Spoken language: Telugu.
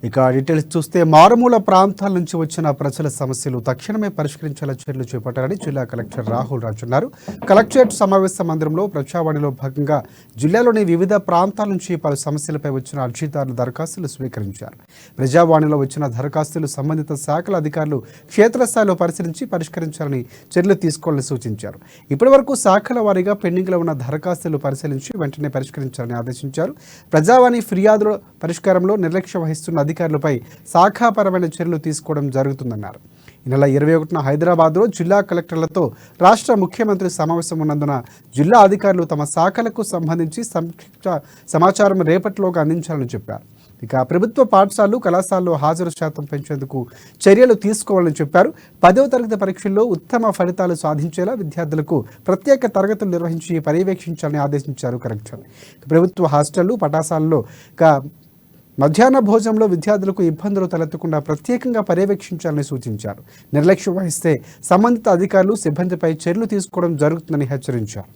ఇక డీటెయిల్స్ చూస్తే మారుమూల ప్రాంతాల నుంచి వచ్చిన ప్రజల సమస్యలు తక్షణమే పరిష్కరించేలా చర్యలు చేపట్టాలని జిల్లా కలెక్టర్ రాహుల్ రాజ్ అన్నారు. కలెక్టరేట్ సమావేశ మందిరంలో ప్రజావాణిలో భాగంగా జిల్లాలోని వివిధ ప్రాంతాల నుంచి పలు సమస్యలపై వచ్చిన అర్జీదారుల దరఖాస్తులు స్వీకరించారు. ప్రజావాణిలో వచ్చిన దరఖాస్తులు సంబంధిత శాఖల అధికారులు క్షేత్రస్థాయిలో పరిశీలించి పరిష్కరించాలని చర్యలు తీసుకోవాలని సూచించారు. ఇప్పటివరకు శాఖల వారీగా పెండింగ్లో ఉన్న దరఖాస్తులు పరిశీలించి వెంటనే పరిష్కరించాలని ఆదేశించారు. ప్రజావాణి ఫిర్యాదుల పరిష్కారంలో నిర్లక్ష్యం వహిస్తున్న అధికారులపై శాఖాపరమైన చర్యలు తీసుకోవడం జరుగుతుందన్నారు. ఈ నెల 21న హైదరాబాద్లో జిల్లా కలెక్టర్లతో రాష్ట్ర ముఖ్యమంత్రి సమావేశం ఉన్నందున జిల్లా అధికారులు తమ శాఖలకు సంబంధించి సంక్షిప్త సమాచారం రేపటిలోగా అందించాలని చెప్పారు. ఇక ప్రభుత్వ పాఠశాలలు కళాశాలలో హాజరు శాతం పెంచేందుకు చర్యలు తీసుకోవాలని చెప్పారు. 10వ తరగతి పరీక్షల్లో ఉత్తమ ఫలితాలు సాధించేలా విద్యార్థులకు ప్రత్యేక తరగతులు నిర్వహించి పర్యవేక్షించాలని ఆదేశించారు కలెక్టర్. ప్రభుత్వ హాస్టళ్లు పాఠశాలల్లో మధ్యాహ్న భోజనంలో విద్యార్థులకు ఇబ్బందులు తలెత్తకుండా ప్రత్యేకంగా పర్యవేక్షించాలని సూచించారు. నిర్లక్ష్యం వహిస్తే సంబంధిత అధికారులు సిబ్బందిపై చర్యలు తీసుకోవడం జరుగుతుందని హెచ్చరించారు.